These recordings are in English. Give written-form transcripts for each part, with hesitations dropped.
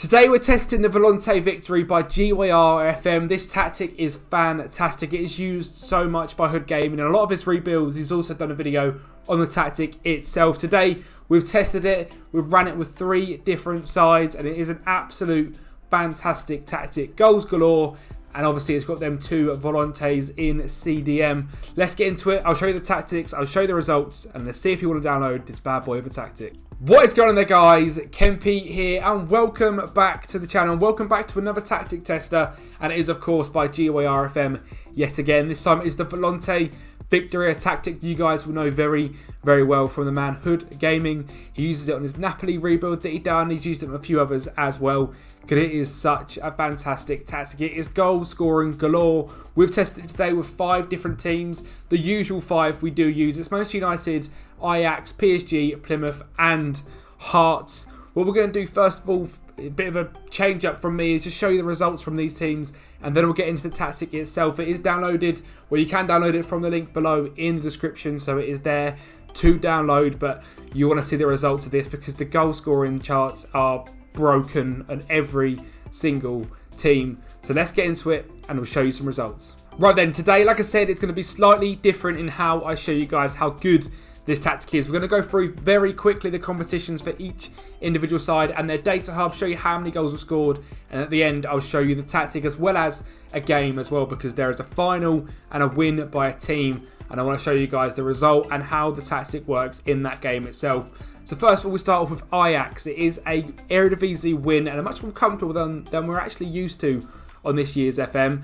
Today we're testing the VOLANTE victory by GYRFM. This tactic is fantastic. It is used so much by Hood Gaming and a lot of his rebuilds. He's also done a video on the tactic itself. Today we've tested it, we've ran it with 3 different sides, and it is an absolute fantastic tactic. Goals galore, and obviously it's got them 2 Volantes in CDM. Let's get into it. I'll show you the tactics, I'll show you the results, and let's see if you want to download this bad boy of a tactic. What is going on there, guys? Kempy here, and welcome back to the channel. Welcome back to another tactic tester, and it is of course by GYRFM yet again. This time it is the VOLANTE victory, a tactic you guys will know very well from the man Hood Gaming. He uses it on his Napoli rebuild that he done. He's used it on a few others as well, because it is such a fantastic tactic. It is goal scoring galore. We've tested it today with 5 different teams. The usual 5 we do use. It's Manchester United, Ajax, PSG, Plymouth and Hearts. What we're going to do first of all, a bit of a change up from me, is just show you the results from these teams, and then we'll get into the tactic itself. It is downloaded, well, you can download it from the link below in the description, so it is there to download, but you want to see the results of this because the goal scoring charts are broken on every single team. So let's get into it and we'll show you some results. Right then, today, like I said, it's going to be slightly different in how I show you guys how good this tactic is. We're going to go through very quickly the competitions for each individual side and their data hub, show you how many goals were scored, and at the end I'll show you the tactic as well as a game as well, because there is a final and a win by a team, and I want to show you guys the result and how the tactic works in that game itself. So first of all, we start off with Ajax. It is a Eredivisie win and a much more comfortable than we're actually used to on this year's FM.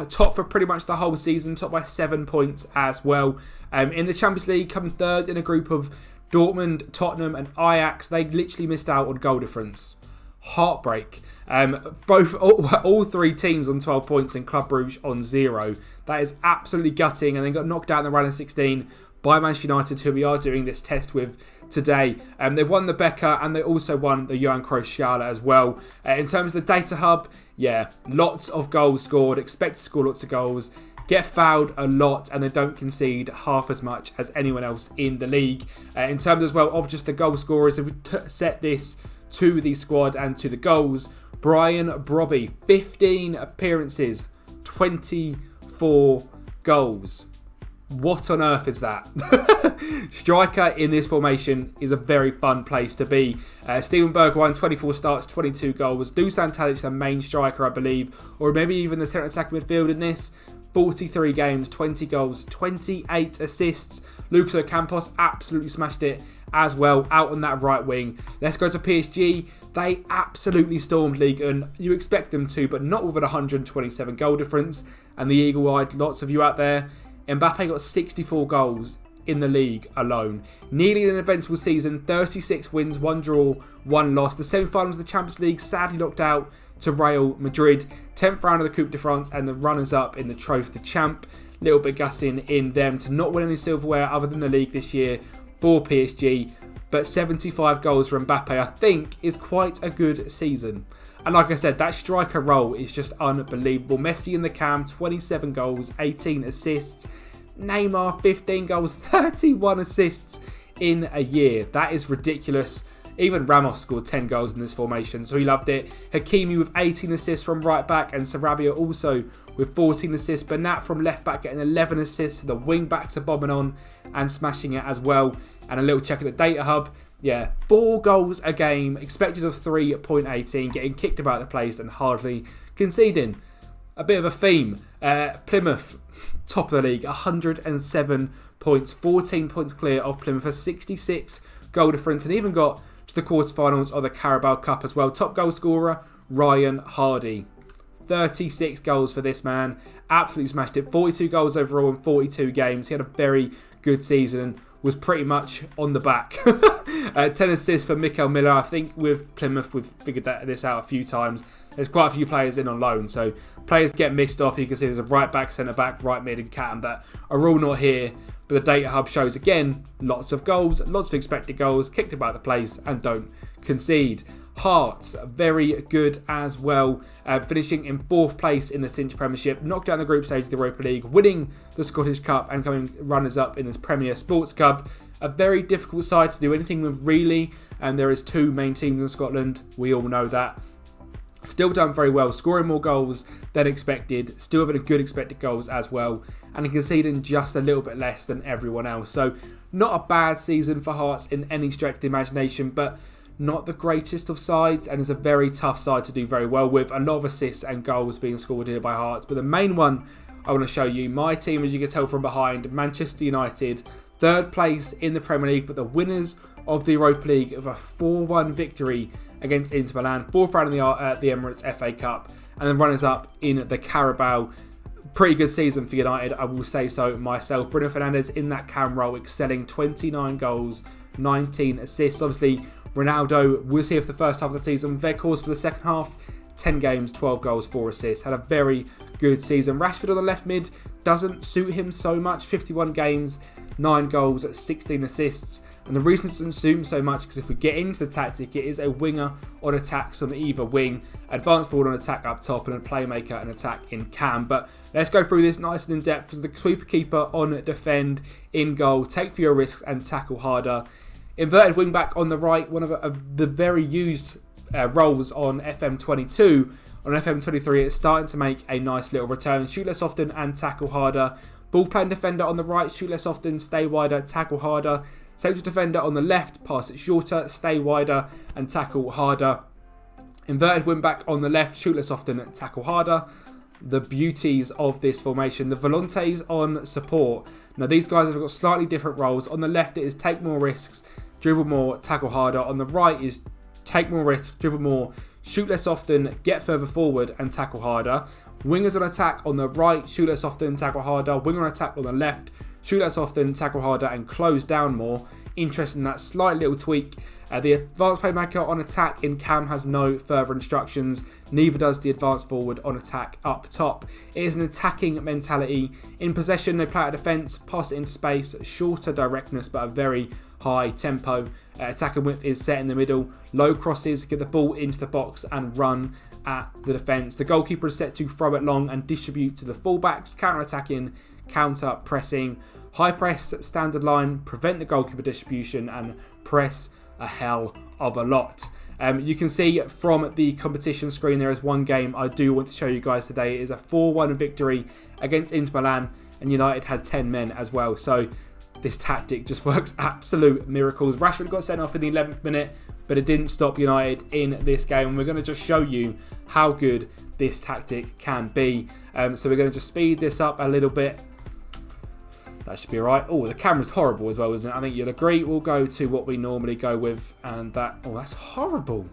Top for pretty much the whole season, top by 7 points as well. In the Champions League, coming third in a group of Dortmund, Tottenham and Ajax. They literally missed out on goal difference. Heartbreak. All 3 teams on 12 points and Club Brugge on 0. That is absolutely gutting, and they got knocked out in the round of 16 by Manchester United, who we are doing this test with today. They won the Becker and they also won the UNRIVALLED as well. In terms of the data hub, yeah, lots of goals scored, expect to score lots of goals, get fouled a lot, and they don't concede half as much as anyone else in the league. In terms as well of just the goal scorers, if we set this to the squad and to the goals, Brian Brobby, 15 appearances, 24 goals. What on earth is that? Striker in this formation is a very fun place to be. Steven Bergwijn, 24 starts, 22 goals. Dusan Tadic, the main striker, I believe, or maybe even the centre attacking midfield in this. 43 games, 20 goals, 28 assists. Lucas Ocampos absolutely smashed it as well out on that right wing. Let's go to PSG. They absolutely stormed League, and you expect them to, but not with an 127 goal difference. And the eagle-eyed, lots of you out there, Mbappe got 64 goals in the league alone. Nearly an eventful season, 36 wins, 1 draw, 1 loss. The semi-finals of the Champions League sadly knocked out to Real Madrid. 10th round of the Coupe de France and the runners-up in the Trophy de Champ. Little bit gussing in them to not win any silverware other than the league this year for PSG. But 75 goals for Mbappe, I think, is quite a good season. And like I said, that striker role is just unbelievable. Messi in the cam, 27 goals, 18 assists. Neymar, 15 goals, 31 assists in a year. That is ridiculous. Even Ramos scored 10 goals in this formation, so he loved it. Hakimi with 18 assists from right back, and Sarabia also with 14 assists. Bernat from left back getting 11 assists. The wing backs are bombing on and smashing it as well. And a little check at the data hub. Yeah, 4 goals a game, expected of 3.18, getting kicked about the place and hardly conceding. A bit of a theme. Plymouth, top of the league, 107 points, 14 points clear of Plymouth, a 66 goal difference, and even got to the quarterfinals of the Carabao Cup as well. Top goal scorer, Ryan Hardy. 36 goals for this man. Absolutely smashed it. 42 goals overall in 42 games. He had a very good season. Was pretty much on the back. 10 assists for Mikael Miller. I think with Plymouth, we've figured this out a few times. There's quite a few players in on loan, so players get missed off. You can see there's a right back, centre back, right mid and cam that are all not here. But the data hub shows, again, lots of goals, lots of expected goals, kicked about the place and don't concede. Hearts, very good as well, finishing in 4th place in the Cinch Premiership, knocked down the group stage of the Europa League, winning the Scottish Cup and coming runners-up in this Premier Sports Cup. A very difficult side to do anything with, really, and there is 2 main teams in Scotland, we all know that. Still done very well, scoring more goals than expected, still having a good expected goals as well, and conceding just a little bit less than everyone else. So not a bad season for Hearts in any stretch of the imagination, but not the greatest of sides, and it's a very tough side to do very well with. A lot of assists and goals being scored here by Hearts, but the main one I want to show you, my team, as you can tell from behind, Manchester United, 3rd place in the Premier League, but the winners of the Europa League of a 4-1 victory against Inter Milan, 4th round in the Emirates FA Cup, and then runners-up in the Carabao. Pretty good season for United, I will say so myself. Bruno Fernandes in that cam role, excelling, 29 goals, 19 assists. Obviously, Ronaldo was here for the first half of the season. Weghorst for the second half, 10 games, 12 goals, 4 assists. Had a very good season. Rashford on the left mid doesn't suit him so much. 51 games, 9 goals, 16 assists. And the reason it doesn't suit him so much because if we get into the tactic, it is a winger on attacks on either wing, advanced forward on attack up top, and a playmaker and attack in cam. But let's go through this nice and in depth. As the sweeper keeper on defend, in goal, take fewer risks and tackle harder. Inverted wing back on the right, one of the very used roles on FM22. On FM23, it's starting to make a nice little return. Shoot less often and tackle harder. Ball playing defender on the right, shoot less often, stay wider, tackle harder. Central defender on the left, pass it shorter, stay wider and tackle harder. Inverted wing back on the left, shoot less often, tackle harder. The beauties of this formation. The Volantes on support. Now these guys have got slightly different roles. On the left it is take more risks, dribble more, tackle harder. On the right is take more risks, dribble more, shoot less often, get further forward and tackle harder. Wingers on attack on the right, shoot less often, tackle harder. Winger on attack on the left, shoot less often, tackle harder and close down more. Interesting, that slight little tweak. The advanced playmaker on attack in cam has no further instructions. Neither does the advanced forward on attack up top. It is an attacking mentality. In possession, they play out defence, pass it into space, shorter directness but a very high tempo. Attacking width is set in the middle. Low crosses, get the ball into the box and run at the defence. The goalkeeper is set to throw it long and distribute to the fullbacks. Counter-attacking, counter-pressing. High press, standard line, prevent the goalkeeper distribution and press a hell of a lot. You can see from the competition screen there is one game I do want to show you guys today. It is a 4-1 victory against Inter Milan, and United had 10 men as well. So this tactic just works absolute miracles. Rashford got sent off in the 11th minute, but it didn't stop United in this game. And we're going to just show you how good this tactic can be. So we're going to just speed this up a little bit. That should be alright. Oh, the camera's horrible as well, isn't it? I think you'll agree. We'll go to what we normally go with. And that... Oh, that's horrible.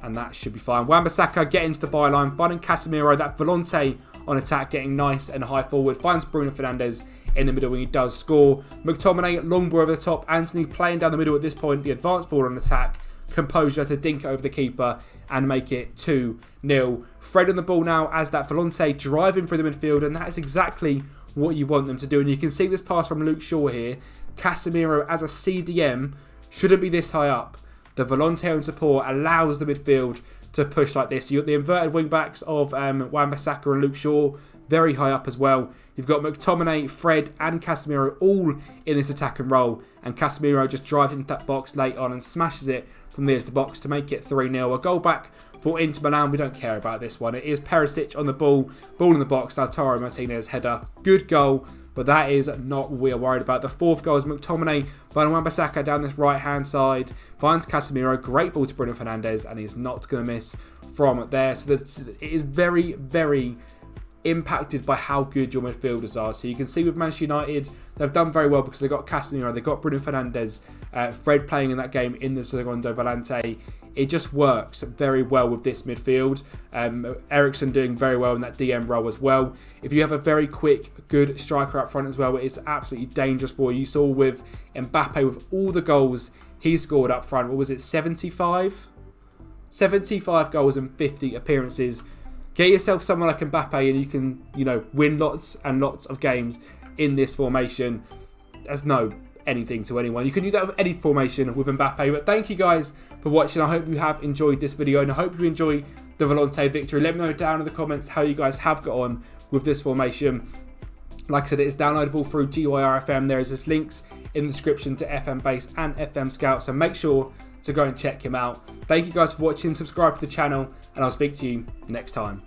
And that should be fine. Wan-Bissaka getting to the byline. Finding Casemiro. That Volante on attack getting nice and high forward. Finds Bruno Fernandes in the middle when he does score. McTominay, long ball over the top. Anthony playing down the middle at this point. The advanced forward on attack. Composure to dink it over the keeper and make it 2-0. Fred on the ball now as that Volante driving through the midfield. And that is exactly what you want them to do. And you can see this pass from Luke Shaw here. Casemiro as a CDM shouldn't be this high up. The Volante on support allows the midfield to push like this. You've got the inverted wing backs of Wan-Bissaka and Luke Shaw very high up as well. You've got McTominay, Fred and Casemiro all in this attack and roll. And Casemiro just drives into that box late on and smashes it from near to the box to make it 3-0. A goal back for Inter Milan. We don't care about this one. It is Perisic on the ball. Ball in the box. Lautaro Martinez header. Good goal. But that is not what we are worried about. The fourth goal is McTominay finding Wan-Bissaka down this right-hand side. Finds Casemiro. Great ball to Bruno Fernandes. And he's not going to miss from there. So it is very, very impacted by how good your midfielders are. So you can see with Manchester United, they've done very well because they've got Casemiro, they've got Bruno Fernandes, Fred playing in that game in the Segundo Volante. It just works very well with this midfield. Eriksen doing very well in that DM role as well. If you have a very quick, good striker up front as well, it's absolutely dangerous for you. You saw with Mbappe with all the goals he scored up front. What was it, 75? 75 goals and 50 appearances. Get yourself someone like Mbappe and you can, win lots and lots of games in this formation. There's no anything to anyone. You can do that with any formation with Mbappe. But thank you guys for watching. I hope you have enjoyed this video and I hope you enjoy the Volante victory. Let me know down in the comments how you guys have got on with this formation. Like I said, it is downloadable through GYRFM. There is just links in the description to FM Base and FM Scout. So make sure so go and check him out. Thank you guys for watching, subscribe to the channel, and I'll speak to you next time.